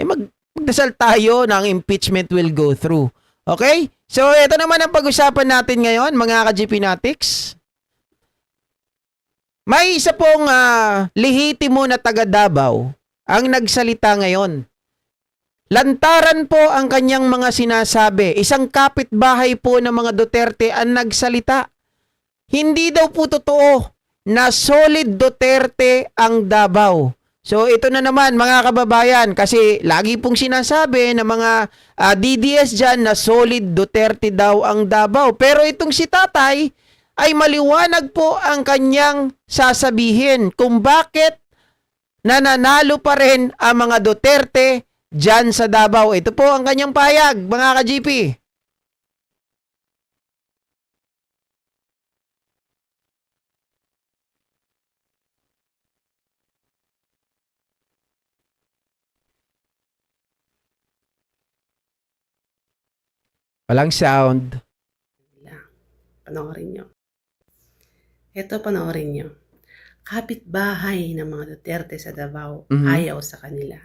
magdasal tayo na ang impeachment will go through. Okay? So, ito naman ang pag-usapan natin ngayon, mga ka-GPnatics. May isa pong lehitimo na taga Davao ang nagsalita ngayon. Lantaran po ang kanyang mga sinasabi. Isang kapitbahay po ng mga Duterte ang nagsalita. Hindi daw po totoo na solid Duterte ang Davao. So ito na naman mga kababayan, kasi lagi pong sinasabi ng mga DDS dyan na solid Duterte daw ang Davao. Pero itong si Tatay ay maliwanag po ang kanyang sasabihin kung bakit nananalo pa rin ang mga Duterte dyan sa Davao. Ito po ang kanyang payag, mga ka-GP. Walang sound. Panoorin nyo. Ito, panoorin nyo. Kapitbahay ng mga Duterte sa Davao, ayaw sa kanila.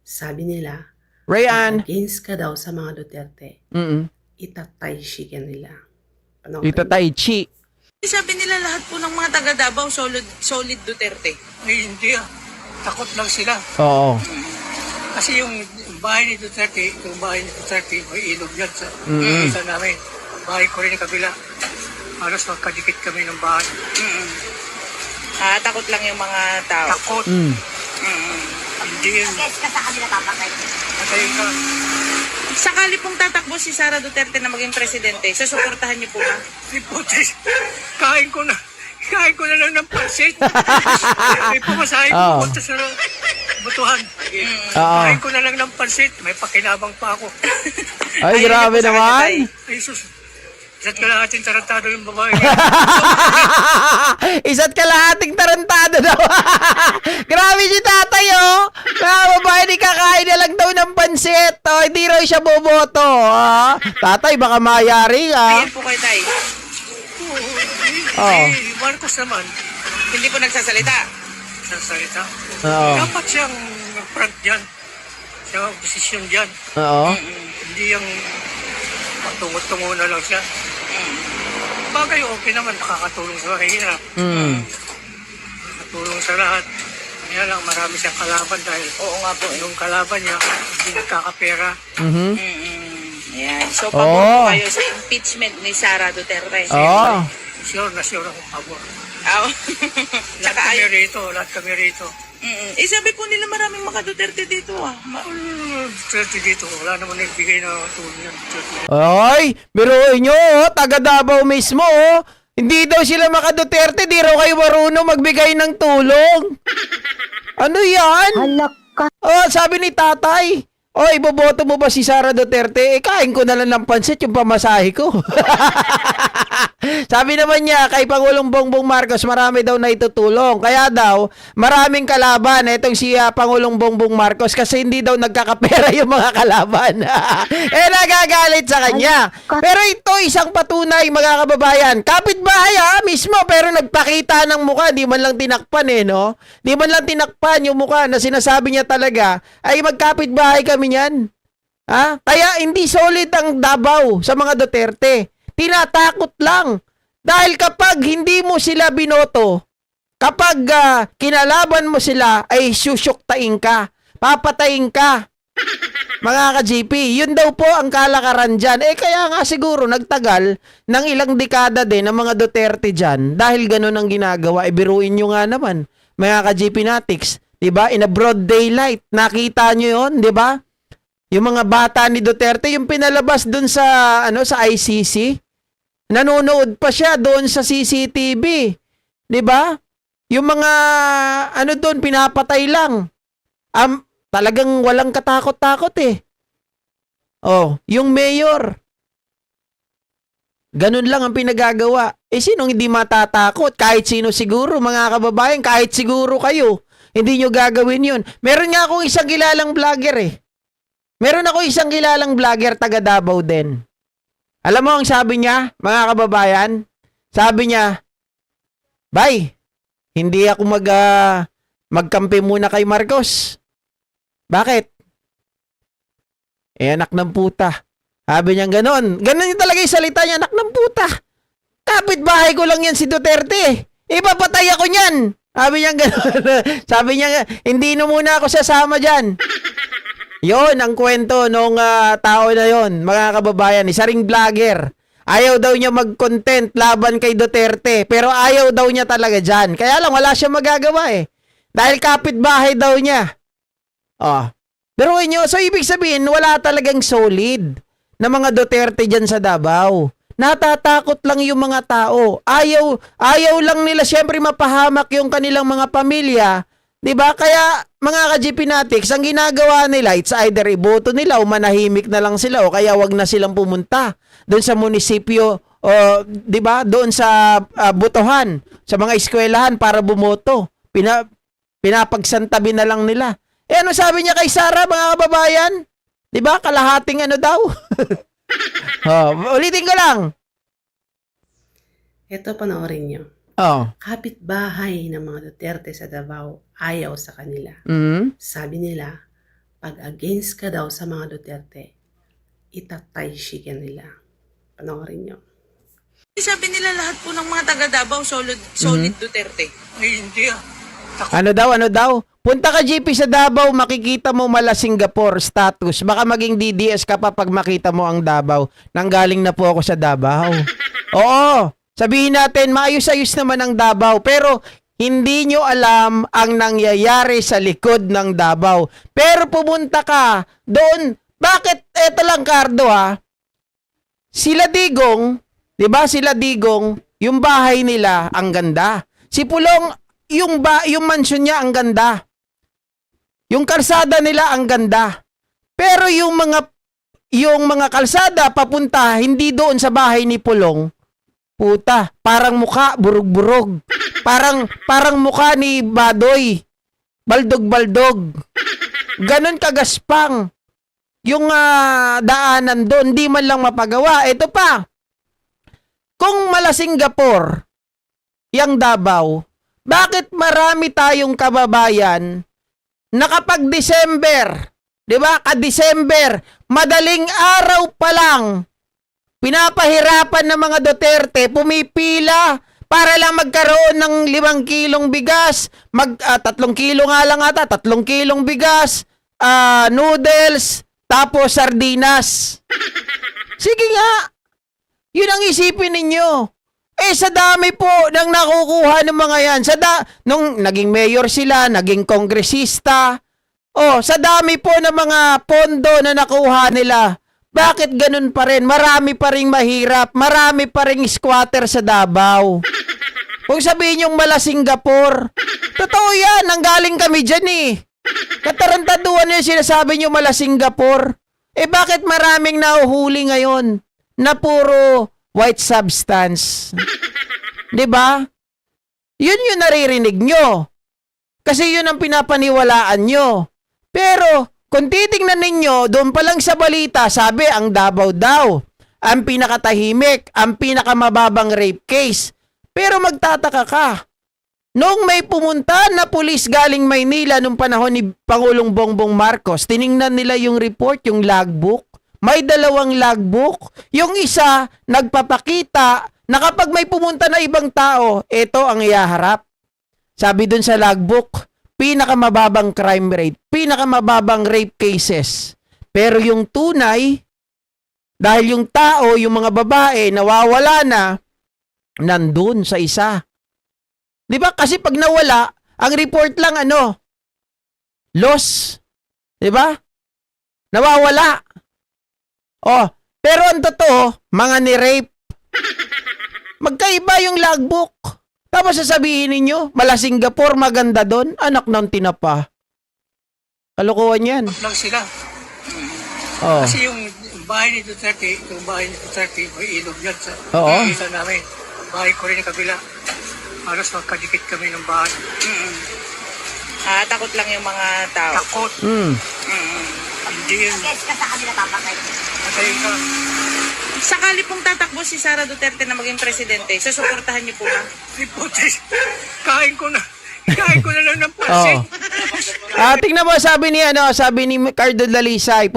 Sabi nila, Rayan. against ka daw sa mga Duterte. Itatay shi ka nila. Itatay chi. Sabi nila lahat po ng mga taga Davao solid Duterte. Ay, hindi ah. Takot lang sila. Oo. Kasi yung bahay ni Duterte, may ilog yan sa isa namin. Bahay ko rin yung kabila. Halos magkadikit kami ng bahay. Takot lang yung mga tao. Takot. Hindi yun. Yes, ka sa kanila papatay. Patayin ka. Sakali pong tatakbo si Sara Duterte na maging presidente, susuportahan niyo po ba? Ipotes. Kain ko na. Kain ko na lang ng pansit. May pumasahin ko punta sa butuhan. Kain ko na lang ng pansit. May pakinabang pa ako. Ay, Ayun grabe na po sa naman. kanya, Ay, sus. Isa't ka natin tarantado yung babae. Isa't kalahating tarantado daw. Grabe si Tatay, oh. Mga babae, di kakain na lang daw ng pansit. Oh, hindi raw siya boboto. Tatay, baka mayari ka. Ayan po kay Tay. Oh. Eh, Marcos naman. Hindi po nagsasalita. Sa salita. Oo. Dapat siyang front dyan. Siya ang posisyon dyan. Oo. Hindi yung patungo-tungo na lang siya. Bagay, okay naman. Nakakatulong sa mahirap. Nakatulong sa lahat. Kaya lang, marami siyang kalaban dahil Oo nga po. yung kalaban niya, hindi nagkakapera. Ayan. So, pabor po kayo sa impeachment ni Sara Duterte. Oo. Sure ako pabor. Tsaka Lahat kami ay, rito, lahat kami rito. sabi po nila maraming mga Duterte dito Duterte dito, wala naman nagbigay na tulong yan. Ay, biruin nyo, oh. Taga Davao mismo, oh. Hindi daw sila maka-Duterte, di raw kayo marunong magbigay ng tulong. Ano yan? Oh, sabi ni Tatay, oh, iboboto mo ba si Sara Duterte? Kain ko na lang ng pansit yung pamasahe ko. Sabi naman niya, kay Pangulong Bongbong Marcos, marami daw na itutulong. Kaya daw, maraming kalaban itong si Pangulong Bongbong Marcos kasi hindi daw nagkakapera yung mga kalaban. Nagagalit sa kanya. Pero ito, isang patunay, mga kababayan. Kapitbahay mismo, pero nagpakita ng mukha. Di man lang tinakpan no? Di man lang tinakpan yung mukha na sinasabi niya talaga, ay magkapitbahay kami niyan. Kaya hindi solid ang Davao sa mga Duterte. Tinatakot lang. Dahil kapag hindi mo sila binoto, kapag kinalaban mo sila, ay susyuktain ka. Papatayin ka. Mga ka-GP, yun daw po ang kalakaran dyan. Kaya nga siguro nagtagal ng ilang dekada din ng mga Duterte dyan dahil ganun ang ginagawa. Biruin nyo nga naman, mga ka-GPnatics. Diba? In a broad daylight. Nakita nyo yun, diba? Yung mga bata ni Duterte, yung pinalabas dun sa, sa ICC, nanonood pa siya doon sa CCTV. 'Di ba? Yung mga doon pinapatay lang. Talagang walang katakot-takot Oh, yung mayor. Ganun lang ang pinagagawa. Sinong hindi matatakot? Kahit sino siguro, mga kababayan, kahit siguro kayo, hindi nyo gagawin yun. Meron nga akong isang kilalang vlogger Meron ako isang kilalang vlogger taga Davao din. Alam mo ang sabi niya, mga kababayan? Sabi niya, "Bay, hindi ako magkampi muna kay Marcos." Bakit? Eh, anak ng puta. Sabi niya ganon. Ganon yung talaga yung salita niya, anak ng puta. Kapitbahay ko lang yan si Duterte. Ipapatay ako niyan. Sabi niya ganon. Sabi niya, hindi na muna ako sasama dyan. Yon ang kwento nung tao na yon, mga kababayan. Isa ring vlogger. Ayaw daw niya mag-content laban kay Duterte. Pero ayaw daw niya talaga dyan. Kaya lang, wala siya magagawa eh. Dahil kapitbahay daw niya. Oh. Pero nyo, so ibig sabihin, wala talagang solid na mga Duterte dyan sa Davao. Natatakot lang yung mga tao. Ayaw lang nila siyempre mapahamak yung kanilang mga pamilya. 'Di ba? Kaya mga ka-GP Natics, ang ginagawa nila, it's either iboto nila o manahimik na lang sila o kaya wag na silang pumunta doon sa munisipyo o 'di ba? Doon sa botohan, sa mga eskwelahan para bumoto. Pinapagsantabi na lang nila. Eh ano sabi niya kay Sara, mga kababayan? 'Di ba? Kalahating ano daw? Ulitin ko lang. Ito, panoorin nyo. Kapitbahay ng mga Duterte sa Davao ayaw sa kanila. Sabi nila, pag against ka daw sa mga Duterte, itatay siya nila. Panoorin nyo. Sabi nila lahat po ng mga taga Davao, solid Duterte. Ay, hindi ah. Ano daw? Punta ka GP sa Davao, makikita mo mala Singapore status. Baka maging DDS ka pa pag makita mo ang Davao. Nanggaling na po ako sa Davao. Oo, sabihin natin, maayos-ayos naman ang Davao. Pero hindi nyo alam ang nangyayari sa likod ng Davao. Pero pumunta ka doon. Bakit? Eto lang, Cardo ha. Sila Digong, di ba sila Digong, yung bahay nila, ang ganda. Si Pulong, yung mansion niya, ang ganda. Yung kalsada nila ang ganda. Pero yung mga kalsada papunta hindi doon sa bahay ni Pulong. Puta, parang mukha burog-burog. Parang mukha ni Badoy. Baldog-baldog. Ganon kagaspang. Yung daanan doon, di man lang mapagawa. Ito pa. Kung mala Singapore, yang Davao, bakit marami tayong kababayan na kapag December, di ba, ka-December, madaling araw pa lang, pinapahirapan ng mga Duterte, pumipila para lang magkaroon ng 5 kilong bigas, 3 kilo nga lang ata, 3 kilong bigas, noodles, tapos sardinas. Sige nga, yun ang isipin ninyo. Eh, sa dami po ng nakukuha ng mga yan. Nung naging mayor sila, naging kongresista. Sa dami po ng mga pondo na nakuha nila. Bakit ganun pa rin? Marami pa rin mahirap. Marami pa rin squatter sa Davao. Kung sabihin yung mala Singapore, totoo yan. Nanggaling kami dyan eh. Katarantaduan yung sinasabi nyo mala Singapore. Eh, bakit maraming nahuhuli ngayon na puro white substance? 'Di ba? Yun yung naririnig nyo. Kasi yun ang pinapaniwalaan nyo. Pero kung titingnan ninyo, doon pa lang sa balita, sabi ang Davao daw ang pinakatahimik, ang pinakamababang rape case. Pero magtataka ka, nung may pumunta na pulis galing Maynila nung panahon ni Pangulong Bongbong Marcos, tiningnan nila yung report, yung logbook. May 2 logbook. Yung isa, nagpapakita na kapag may pumunta na ibang tao, ito ang ihaharap. Sabi dun sa logbook, pinakamababang crime rate, pinakamababang rape cases. Pero yung tunay, dahil yung tao, yung mga babae, nawawala na, nandun sa isa. Di ba? Kasi pag nawala, ang report lang loss. Di ba? Nawawala. Pero ang totoo, mga ni-rape. Magkaiba yung logbook. Tapos sasabihin ninyo, mala Singapore, maganda doon. Anak ng tinapa. Kalokohan yan. Lang sila. Kasi yung bahay ni Duterte, may ilog yan sa isa namin. Bahay ko rin yung kabila. Halos magkadikit kami ng bahay. Takot lang yung mga tao. Takot. Hindi yun. Patayin ka. Sakali pong tatakbo si Sara Duterte na maging presidente, susuportahan niyo po ba? Kain ko na lang ng pansit. Tingnan mo, sabi ni Cardo Dalisay,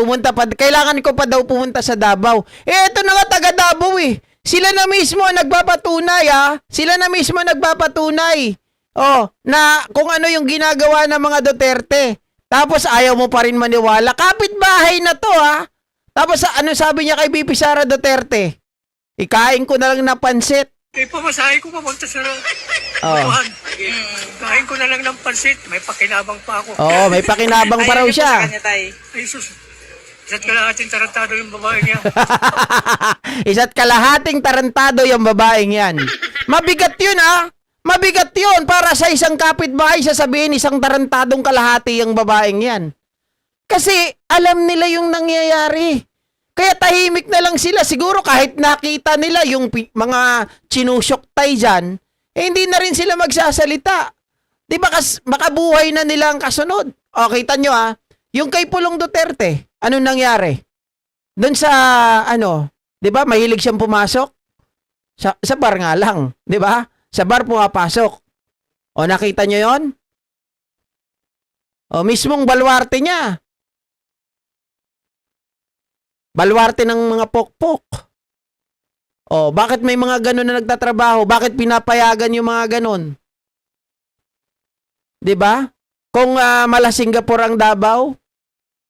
kailangan ko pa daw pumunta sa Davao. Eto na nga, taga Davao eh. Sila na mismo ang nagpapatunay, Sila na mismo ang nagpapatunay. Na kung ano yung ginagawa ng mga Duterte. Tapos ayaw mo pa rin maniwala. Kapitbahay na to, Tapos ano sabi niya kay BP Sara Duterte? Ikain ko na lang na pansit. Pamasahe ko papunta sa batuhan. Kain ko na lang ng pansit. May pakinabang pa ako. May pakinabang pa raw Ayaw niyo po siya. sa kanya, tay. Ay, sus. Isa't kalahating tarantado yung babae niya. Isa't kalahating tarantado yung babaeng yan. Mabigat yun, Mabigat yun para sa isang kapitbahay sasabihin isang tarantadong kalahati yung babaeng yan. Kasi alam nila yung nangyayari. Kaya tahimik na lang sila. Siguro kahit nakita nila yung mga chinusyuktay dyan, hindi na rin sila magsasalita. Di ba makabuhay na nila ang kasunod? Kita nyo yung kay Pulong Duterte, anong nangyari? Doon sa, di ba, mahilig siyang pumasok? Sa bar nga lang, di ba? Sa bar pumapasok. Nakita nyo yon? Mismong baluarte niya. Baluarte ng mga pokpok. Bakit may mga ganon na nagtatrabaho? Bakit pinapayagan yung mga ganon? 'Di ba? Kung mala Singapore ang Davao,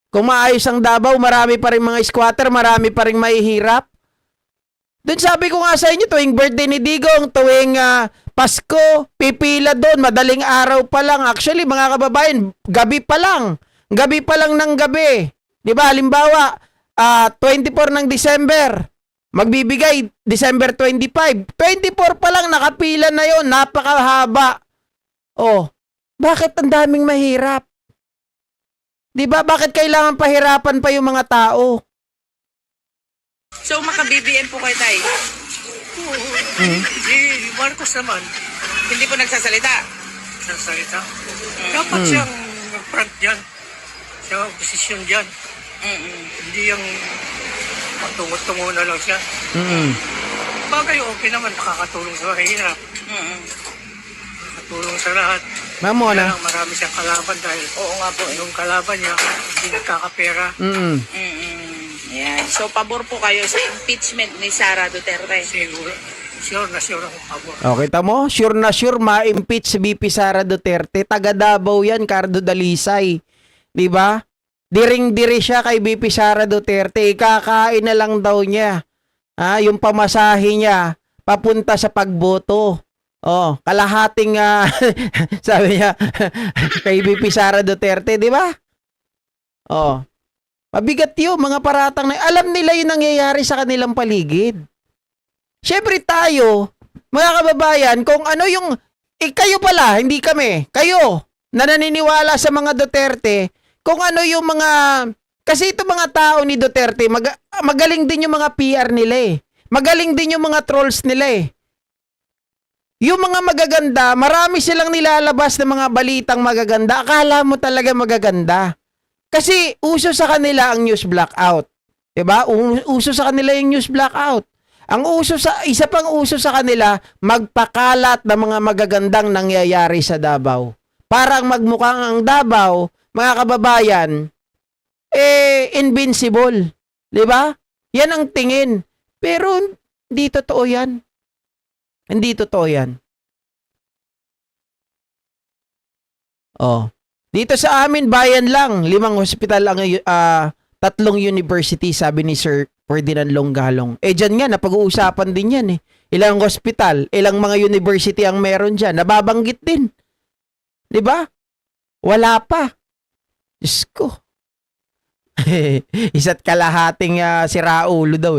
kung maayos ang Davao, marami pa rin mga squatter, marami pa rin mahihirap. Doon sabi ko nga sa inyo, tuwing birthday ni Digong, tuwing Pasko, pipila doon, madaling araw pa lang. Actually, mga kababayan, gabi pa lang. Gabi pa lang ng gabi. 'Di ba? Halimbawa, 24 ng December, magbibigay December 25. 24 pa lang nakapila na yon, napakahaba. Bakit ang daming mahirap? 'Di ba? Bakit kailangan pahirapan pa yung mga tao? So, maka-BBM po kayo, tay. Si Marcos naman, Hindi po nagsasalita. sa salita. Dapat siyang front dyan. Siya ang posisyon dyan. Hindi yung patungo-tungo na lang siya. Bagay, okay naman, nakakatulong sa mahirap. Nakatulong sa lahat. Mamona. Kaya marami siyang kalaban dahil Oo nga po. yung kalaban niya, hindi nagkakapera. Ayan. So, pabor po kayo sa impeachment ni Sara Duterte. Siguro, sure na sure ako pabor. Kita mo? Sure na sure ma-impeach si BP Sara Duterte. Taga Davao yan, Cardo Dalisay. 'Di ba? Diring-diri siya kay BP Sara Duterte. Ikakain na lang daw niya. Yung pamasahe niya papunta sa pagboto. Kalahating sabi niya kay BP Sara Duterte, 'di ba? Mabigat yun, mga paratang na alam nila yung nangyayari sa kanilang paligid. Siyempre tayo, mga kababayan, kung ano yung kayo pala, hindi kami, kayo na naniniwala sa mga Duterte, kung ano yung mga, kasi ito mga tao ni Duterte, magaling din yung mga PR nila Magaling din yung mga trolls nila Yung mga magaganda, marami silang nilalabas ng mga balitang magaganda. Akala mo talaga magaganda. Kasi uso sa kanila ang news blackout. 'Di ba? Uso sa kanila yung news blackout. Isa pang uso sa kanila, magpakalat ng mga magagandang nangyayari sa Davao. Parang magmukhang ang Davao, mga kababayan, invincible. 'Di ba? Yan ang tingin. Pero hindi totoo yan. Hindi totoo yan. Dito sa amin, bayan lang. 5 hospital ang 3 university, sabi ni Sir Ferdinand Longgalong. Dyan nga, napag-uusapan din yan Ilang hospital, ilang mga university ang meron dyan. Nababanggit din. 'Di ba? Wala pa. Diyos ko. Isa't kalahating siraulo daw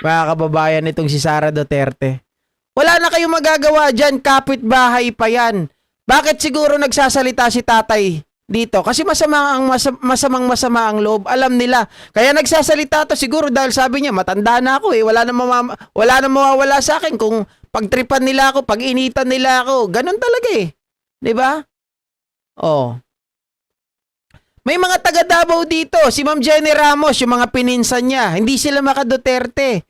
Mga kababayan itong si Sara Duterte. Wala na kayong magagawa dyan. Kapitbahay pa yan. Bakit siguro nagsasalita si tatay dito? Kasi masamang ang loob. Alam nila. Kaya nagsasalita to siguro dahil sabi niya, matanda na ako Wala na mawawala sa akin kung pagtripan nila ako, pag-initan nila ako. Ganun talaga 'Di ba? May mga taga Davao dito. Si Ma'am Jenny Ramos, yung mga pininsan niya. Hindi sila maka-Duterte.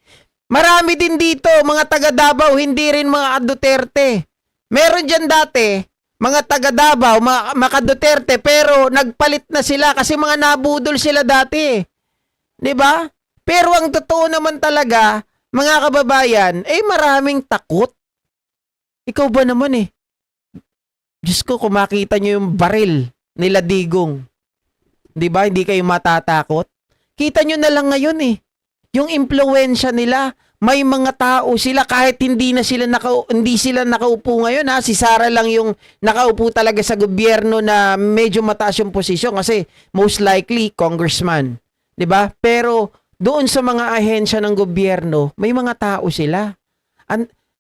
Marami din dito, mga taga Davao, hindi rin mga Duterte. Meron dyan dati, mga taga Davao, mga Duterte, pero nagpalit na sila kasi mga nabudol sila dati. 'Di ba? Pero ang totoo naman talaga, mga kababayan, maraming takot. Ikaw ba naman Diyos ko, kung makita nyo yung baril nila Digong, 'di ba? Hindi kayo matatakot. Kita nyo na lang ngayon yung impluwensya nila. May mga tao sila kahit hindi sila nakaupo ngayon si Sara lang yung nakaupo talaga sa gobyerno na medyo mataas yung posisyon kasi most likely congressman, 'di ba? Pero doon sa mga ahensya ng gobyerno, may mga tao sila.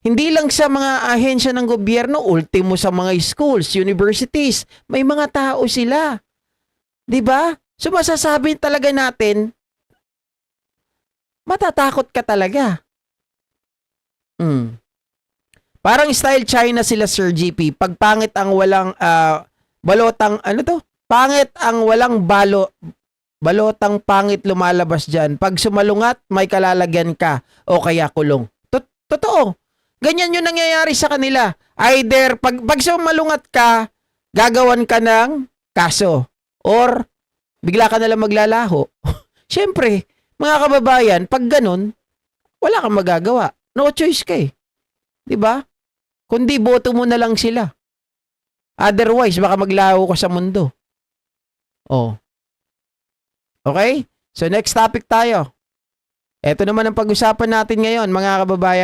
Hindi lang sa mga ahensya ng gobyerno, ultimo sa mga schools, universities, may mga tao sila. 'Di ba? So masasabi talaga natin, matatakot ka talaga. Parang style China sila, Sir GP. Pag pangit ang walang balotang, pangit ang walang balotang pangit lumalabas dyan. Pag sumalungat, may kalalagyan ka o kaya kulong. Totoo. Ganyan yung nangyayari sa kanila. Either, pag sumalungat ka, gagawan ka ng kaso. Or, bigla ka nalang maglalaho. Siyempre, mga kababayan, pag ganun, wala kang magagawa. No choice ka 'di ba? Kundi boto mo na lang sila. Otherwise, baka maglaho ka sa mundo. Okay? So next topic tayo. Ito naman ang pag-usapan natin ngayon, mga kababayan.